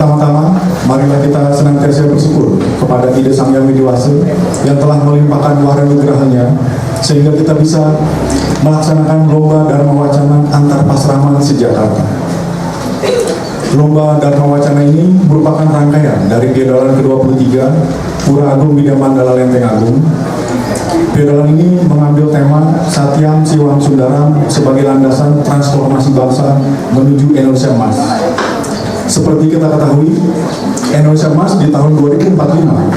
Pertama-tama, marilah kita senantiasa bersyukur kepada Ida Sang Hyang Widiwasa yang telah melimpahkan wahana nugrahanya sehingga kita bisa melaksanakan lomba Dharma Wacana antar pasraman se-Jakarta. Lomba Dharma Wacana ini merupakan rangkaian dari Piedalan ke-23 Pura Agung Widya Mandala Lenteng Agung. Piedalan ini mengambil tema Satyam Siwam Sundaram sebagai landasan transformasi bangsa menuju Indonesia Emas. Seperti kita ketahui, Indonesia Emas di tahun 2045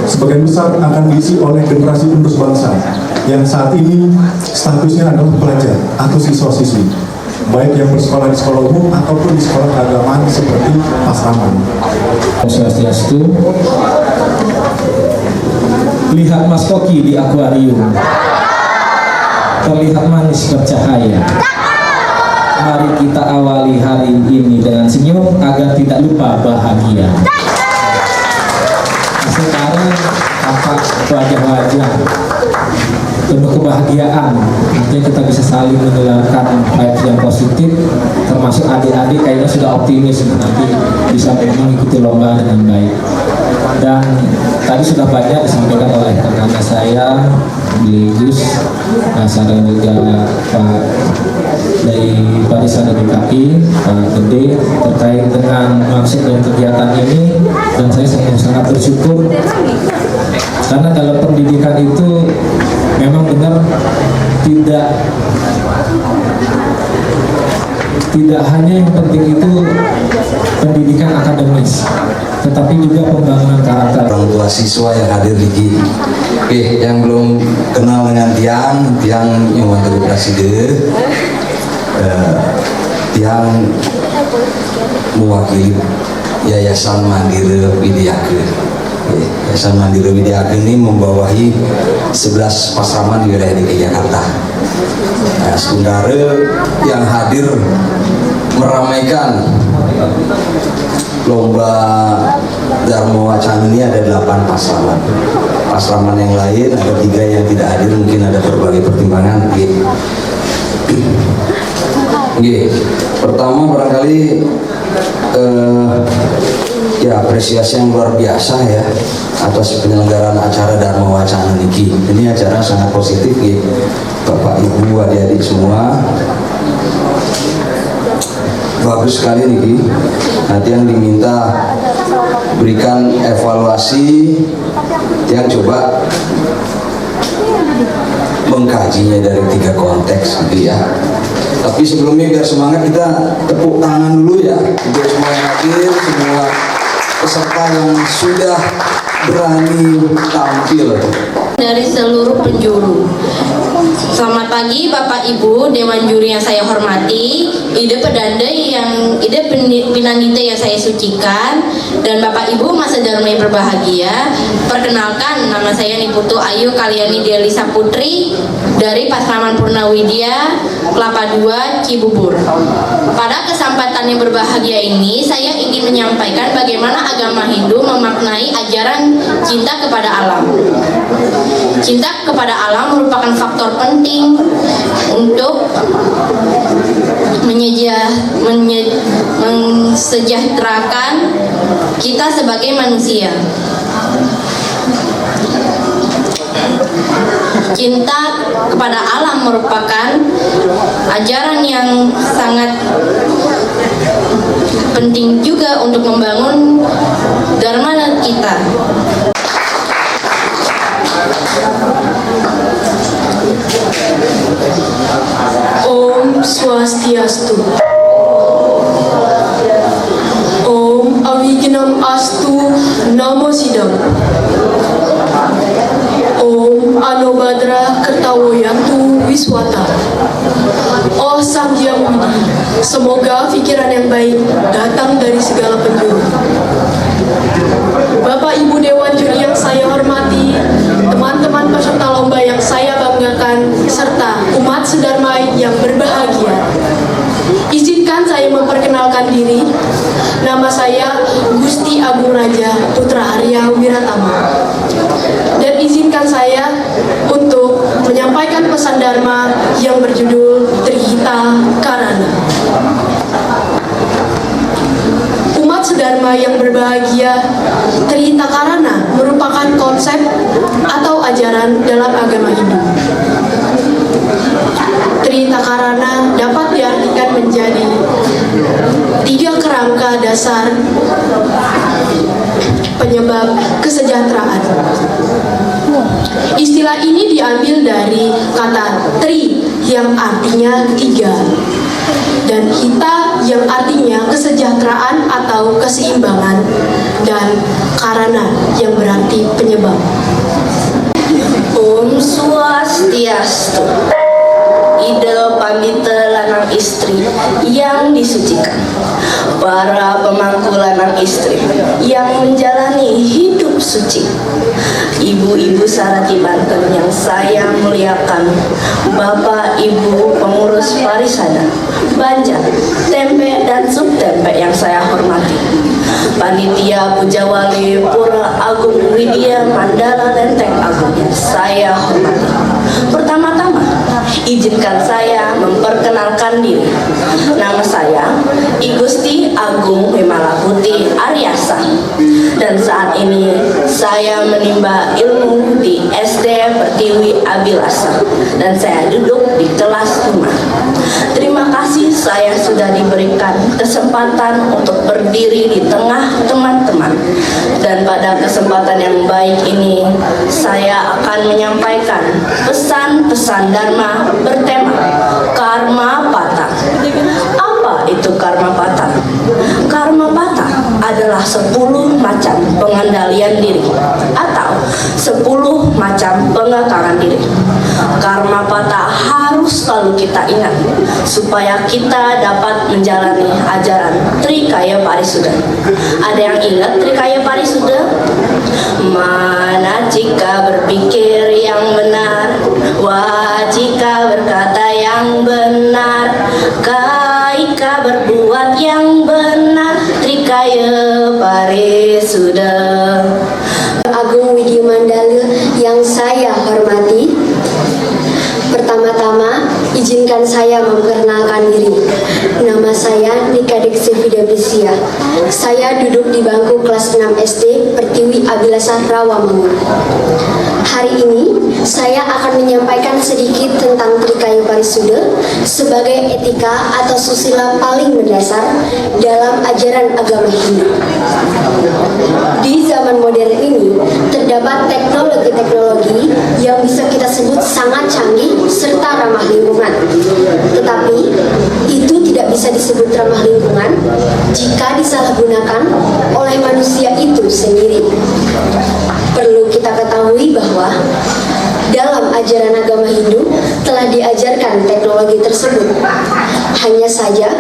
sebagian besar akan diisi oleh generasi penerus bangsa yang saat ini statusnya adalah pelajar atau siswa-siswi, baik yang bersekolah di sekolah umum ataupun di sekolah keagamaan seperti pasraman. Swastiastu. Lihat Mas Koki di akuarium, terlihat manis bercahaya. Mari kita awali hari ini dengan senyum agar tidak lupa bahagia. Sekarang tampak wajah-wajah penuh kebahagiaan. Nanti kita bisa saling menularkan vibes yang positif, termasuk adik-adik kayaknya sudah optimis nanti bisa mengikuti lomba dengan baik. Dan tadi sudah banyak disampaikan oleh rekan saya di Gus Nasar juga Pak dari Barisan Edukasi Pak Gede terkait dengan maksud dan kegiatan ini, dan saya sangat bersyukur karena dalam pendidikan itu memang benar tidak hanya yang penting itu pendidikan akademis, tetapi juga pembangunan karakter. Orang tua siswa yang hadir di sini. Oke, yang belum kenal dengan Tiang Nyoman dari Presiden, Tiang mewakili Yayasan Mandiri Widyake. Yayasan Mandiri Widyake ini membawahi 11 pasraman di wilayah DKI Jakarta. Nah, saudara yang hadir meramaikan lomba Dharma Wacana ini ada 8 pasraman. Pasraman yang lain ada 3 yang tidak hadir, mungkin ada berbagai pertimbangan. Pertama barangkali ya apresiasi yang luar biasa ya atas penyelenggaraan acara Dharma Wacana ini. Ini acara sangat positif ya, Bapak Ibu adik-adik semua. Bagus sekali nih. Nanti yang diminta berikan evaluasi, yang coba mengkajinya dari 3 konteks gitu ya. Tapi sebelumnya biar semangat kita tepuk tangan dulu ya untuk semua yang hadir, semua peserta yang sudah berani tampil dari seluruh penjuru. Selamat pagi Bapak Ibu, Dewan Juri yang saya hormati, Ide Pedanda yang Ide Pinandita yang saya sucikan, dan Bapak Ibu masa Dharma yang berbahagia. Perkenalkan, nama saya Niputu Ayu Kalyani Delisa Putri dari Pasraman Purnawidya Kelapa II Cibubur. Pada kesempatan yang berbahagia ini, saya ingin menyampaikan bagaimana agama Hindu memaknai ajaran cinta kepada alam. Cinta kepada alam merupakan faktor penting untuk mensejahterakan kita sebagai manusia. Cinta kepada alam merupakan ajaran yang sangat penting juga untuk membangun dharma kita. Om Swastiastu. Om Avignam Astu Namo Sidam. Om Anobhadra Kertawoyantu Wiswata. Oh Sang Hyang Widi, semoga pikiran yang baik datang dari segala penjuru. Bapak Ibu Dewan Juri yang saya hormati, teman-teman peserta lomba yang saya banggakan, serta umat sedharma yang berbahagia. Izinkan saya memperkenalkan diri. Nama saya Gusti Agung Raja Putra Arya Wiratama. Dan izinkan saya untuk menyampaikan pesan Dharma yang berjudul Trihita Karana. Umat sedharma Dharma yang berbahagia, Trita Karana merupakan konsep atau ajaran dalam agama Hindu. Trita Karana dapat diartikan menjadi 3 kerangka dasar penyebab kesejahteraan. Istilah ini diambil dari kata tri yang artinya 3 dan hita yang artinya kesejahteraan atau keseimbangan, dan karana yang berarti penyebab. Om Swastiastu. Idul Pandita lanang istri yang disucikan, para pemangku lanang istri yang menjalani hidup suci, ibu-ibu Sarati Banten yang saya muliakan, bapak ibu pengurus Parisada, Banjar, Tempe dan Subtempe yang saya hormati, panitia Puja Wali Pura Agung Widya Mandala Lenteng Agung yang saya hormati. Pertama-tama, izinkan saya memperkenalkan diri. Nama saya I Gusti Agung Himala Putih Aryasa, dan saat ini saya menimba ilmu di SD Pertiwi Abilasa, dan saya duduk di kelas 5. Terima kasih saya sudah diberikan kesempatan untuk berdiri di tengah teman-teman, dan pada kesempatan yang baik ini saya akan menyampaikan pesan-pesan Dharma bertema Karma Pata. Apa itu Karma Pata? Karma Pata adalah 10 macam pengendalian diri atau 10 macam pengekaran diri. Karma Pata harus selalu kita ingat supaya kita dapat menjalani ajaran Trikaya Parisuddha. Ada yang ingat Trikaya Parisuddha? Mana jika berpikir yang benar, wajika berkata yang benar, kaika berbuat yang benar, Trikaya Parisuddha. Agung Widya Mandala yang saya hormati, pertama-tama izinkan saya memperkenalkan diri. Nama saya Nika Deksi Vidabisia. Saya duduk di bangku kelas 6 SD Pertiwi Abilasa Rawamangun. Hari ini saya akan menyampaikan sedikit tentang Trikaya Parisuddha sebagai etika atau susila paling mendasar dalam ajaran agama Hindu. Di zaman modern ini terdapat teknologi-teknologi yang bisa kita sebut sangat canggih serta ramah lingkungan. Tetapi itu tidak bisa disebut ramah lingkungan jika disalahgunakan oleh manusia itu sendiri. Perlu kita ketahui bahwa dalam ajaran agama Hindu telah diajarkan teknologi tersebut, hanya saja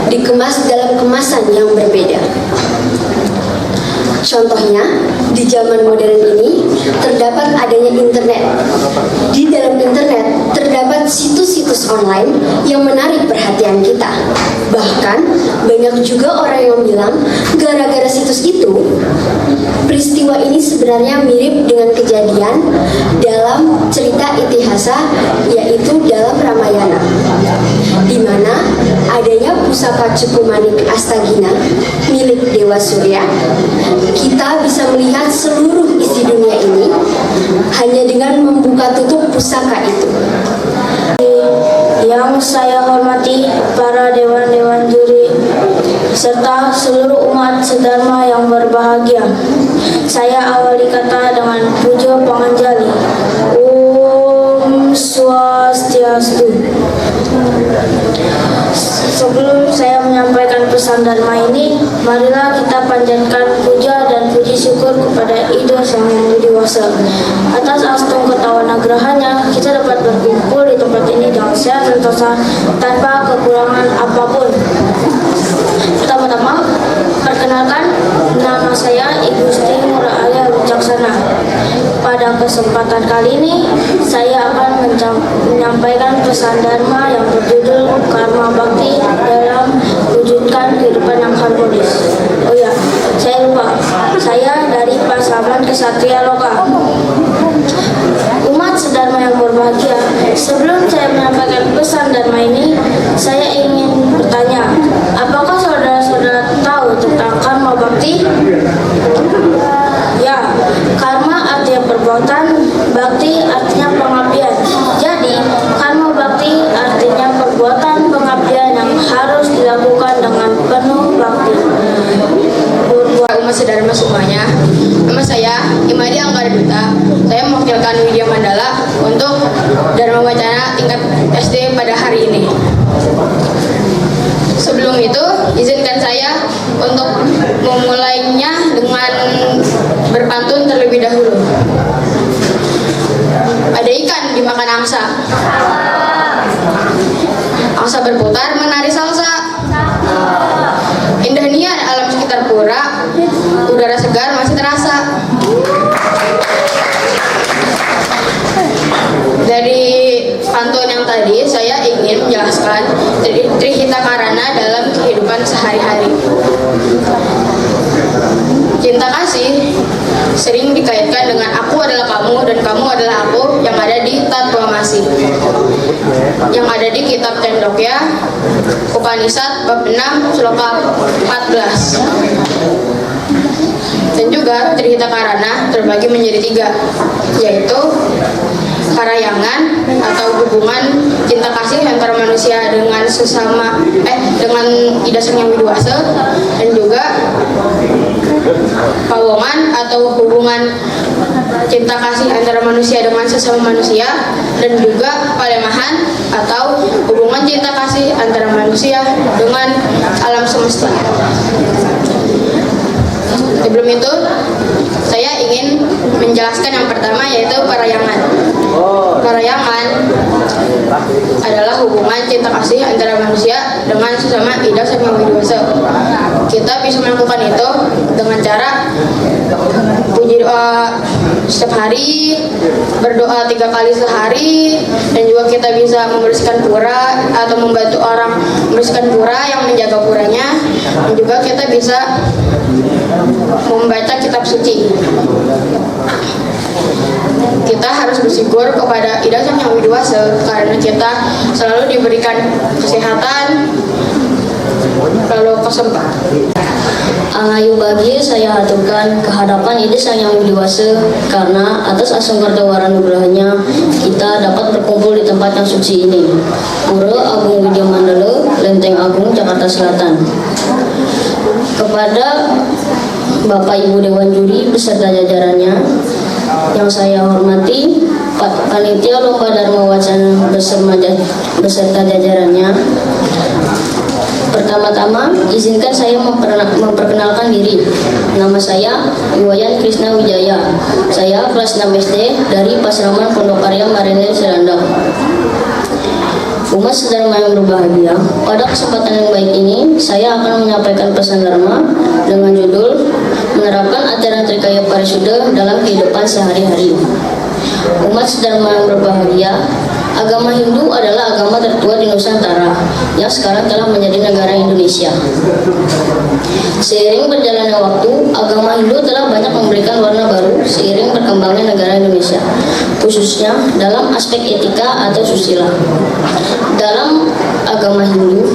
dikemas dalam kemasan yang berbeda. Contohnya, di zaman modern ini terdapat adanya internet. Di dalam internet terdapat situs-situs online yang menarik perhatian kita. Bahkan banyak juga orang yang bilang gara-gara situs itu, peristiwa ini sebenarnya mirip dengan kejadian dalam cerita itihasa, yaitu dalam Ramayana, di mana adanya pusaka Cukumanik Astagina milik Dewa Surya. Kita bisa melihat seluruh isi dunia ini hanya dengan membuka tutup pusaka itu. Yang saya hormati para dewan-dewan juri serta seluruh umat sedharma yang berbahagia. Saya awali kata dengan puja panganjali. Om Swastiastu. Sebelum saya menyampaikan pesan Dharma ini, marilah kita panjatkan puja dan puji syukur kepada Ida Sang Yang Widi Wasa. Atas astung ketahuan agrahannya, kita dapat berkumpul di tempat ini dengan sehat sentosa tanpa kekurangan apapun. Pertama-tama, perkenalkan, nama saya I Gusti Ngurah Arya Wicaksana. Pada kesempatan kali ini, saya akan menyampaikan pesan Dharma yang berjudul Karma Bakti dalam wujudkan kehidupan yang harmonis. Oh ya, saya lupa, saya dari Pasaman Kesatria Loka. Umat sedharma yang berbahagia, sebelum saya menyampaikan pesan Dharma ini, saya ingin bertanya, apakah saudara-saudara tahu tentang karma bakti? umat sedharma semuanya. Nama saya Imadi Anggara Duta. Saya mewakilkan Widya Mandala untuk Dharma Wacana tingkat SD pada hari ini. Sebelum itu, izinkan saya untuk memulainya dengan berpantun terlebih dahulu. Ada ikan dimakan angsa. Angsa berputar menari salsa. Indah niat alam sekitar pura, udara segar masih terasa. Dari pantun yang tadi, saya ingin menjelaskan Trihita Karana dalam kehidupan sehari-hari. Cinta kasih sering dikaitkan dengan aku adalah kamu dan kamu adalah aku yang ada di Tatwamasi, yang ada di kitab Cendokya Upanishad bab 6 sloka 14. Dan juga Trihita Karana terbagi menjadi 3, yaitu parayangan atau hubungan cinta kasih antara manusia dengan sesama dengan Ida Sang Hyang Widiwasa, dan juga pawongan atau hubungan cinta kasih antara manusia dengan sesama manusia, dan juga palemahan atau hubungan cinta kasih antara manusia dengan alam semesta. Sebelum itu, saya ingin menjelaskan yang pertama, yaitu parayangan. Parayangan adalah hubungan cinta kasih antara manusia dengan sesama Ida Sang Hyang Widiwasa. Kita bisa melakukan itu dengan cara puji doa setiap hari, berdoa 3 kali sehari, dan juga kita bisa membersihkan pura atau membantu orang membersihkan pura yang menjaga puranya, dan juga kita bisa membaca kitab suci. Kita harus bersyukur kepada Ida Sang Hyang Widiwasa karena kita selalu diberikan kesehatan, lalu kesempatan. Angayu bagi saya haturkan kehadapan Ida Sang Hyang Widiwasa karena atas asungkarta nugrahnya kita dapat berkumpul di tempat yang suci ini. Pura Agung Widya Mandala, Lenteng Agung, Jakarta Selatan. Kepada Bapak Ibu Dewan Juri beserta jajarannya yang saya hormati, Panitia Lomba Dharma Wacana beserta jajarannya. Pertama-tama, izinkan saya memperkenalkan diri. Nama saya Iwayan Krishna Wijaya. Saya kelas 6 SD dari Pasraman Pondok Karya Marinir Serandau. Umat sedharma yang berbahagia, pada kesempatan yang baik ini, saya akan menyampaikan pesan Dharma dengan judul Menerapkan Ajaran Trikaya Parisuda dalam Kehidupan Sehari-hari. Umat sedharma yang berbahagia, agama Hindu adalah agama tertua di Nusantara yang sekarang telah menjadi negara Indonesia. Seiring berjalannya waktu, agama Hindu telah banyak memberikan warna baru seiring berkembangnya negara Indonesia, khususnya dalam aspek etika atau susila. Dalam agama Hindu,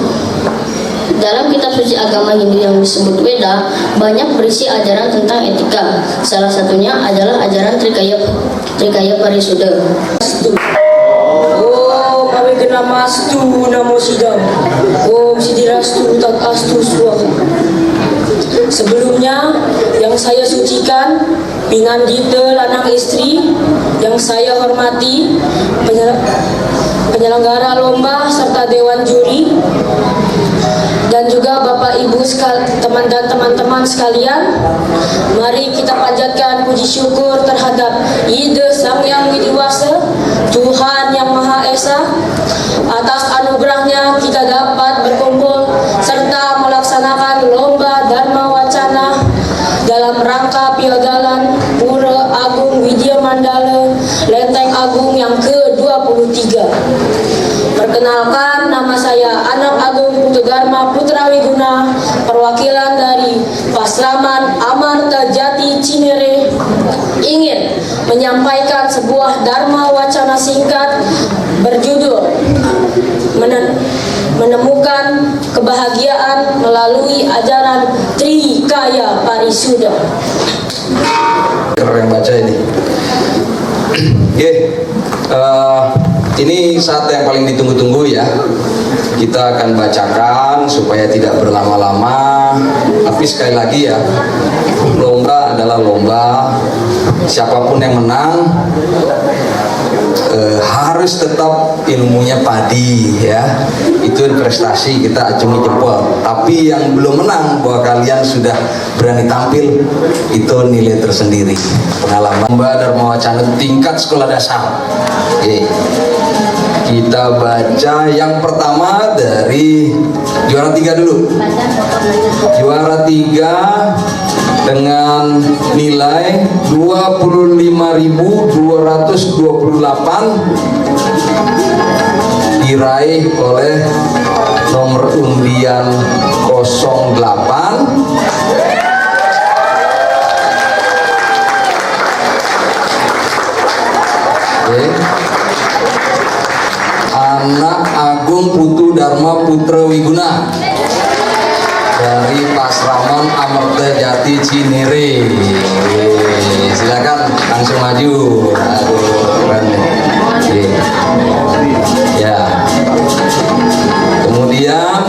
dalam kitab suci agama Hindu yang disebut Weda, banyak berisi ajaran tentang etika. Salah satunya adalah ajaran Trikaya Parisuda. Om Awikenamastu Namo Sidam. Om Sidirastu Takastu Swaha. Sebelumnya, yang saya sucikan, Pinandita lanang istri, yang saya hormati, penyelenggara lomba serta dewan juri, dan juga Bapak Ibu dan teman-teman sekalian, mari kita panjatkan puji syukur terhadap Ida Sang Hyang Widiwasa, Tuhan Yang Maha Esa, atas anugerahnya kita dapat berkumpul serta melaksanakan lomba Dharma Wacana dalam rangka Piagalan Pura Agung Widya Mandala Lenteng Agung yang ke-23. Perkenalkan, nama saya Anak Agung Putugarma Putra Wiguna, perwakilan dari Pasraman Amarta Jati Cinere, ingin menyampaikan sebuah Dharma Wacana singkat berjudul Menemukan Kebahagiaan Melalui Ajaran Trikaya Parisuda. Yang baca ini. Ini saat yang paling ditunggu-tunggu ya. Kita akan bacakan supaya tidak berlama-lama. Tapi sekali lagi ya, adalah lomba. Siapapun yang menang harus tetap ilmunya padi ya. Itu prestasi, kita acungi jempol. Tapi yang belum menang, bahwa kalian sudah berani tampil, itu nilai tersendiri. Pengalaman lomba Dharma Wacana tingkat sekolah dasar. Oke. Kita baca yang pertama dari juara 3 dulu. Juara 3 dengan nilai 25.228 diraih oleh nomor undian 08 Anak Agung Putu Dharma Putra Wiguna dari Pasraman Amerta Jati Cinere. Silakan langsung maju. Aduh, keren nih. Ya. Kemudian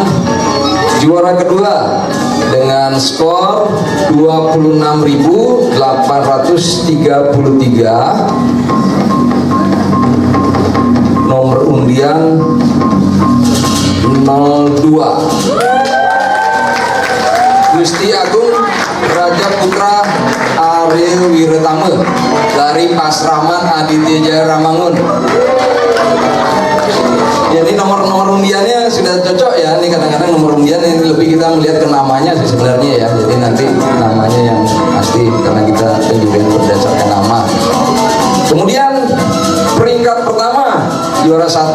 juara kedua dengan skor 26.833, nomor undian 02, Gusti Agung Raja Putra Ariel Wiratama dari Pasraman Aditya Jaya Ramangun. Jadi nomor undiannya sudah cocok ya. Ini kadang-kadang nomor undian ini lebih kita melihat ke namanya sih sebenarnya ya. Jadi nanti namanya yang pasti karena kita penjualan berdasarkan nama. Kemudian peringkat pertama juara 1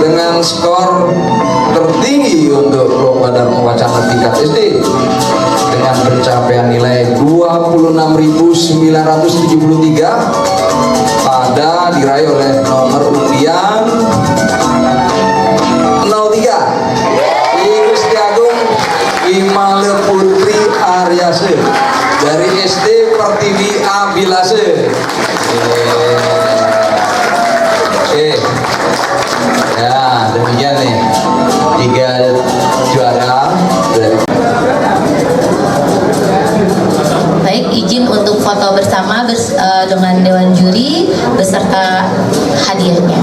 dengan skor tertinggi untuk lomba Dharma Wacana tingkat SD dengan pencapaian nilai 26.973 pada diraih oleh nomor undian 03 Gusti Agung Imale Putri Aryase dari SD Pertiwi Abilase. Oke. Ya, demikian nih 3 juara dari. Baik, izin untuk foto bersama dengan Dewan Juri beserta hadiahnya.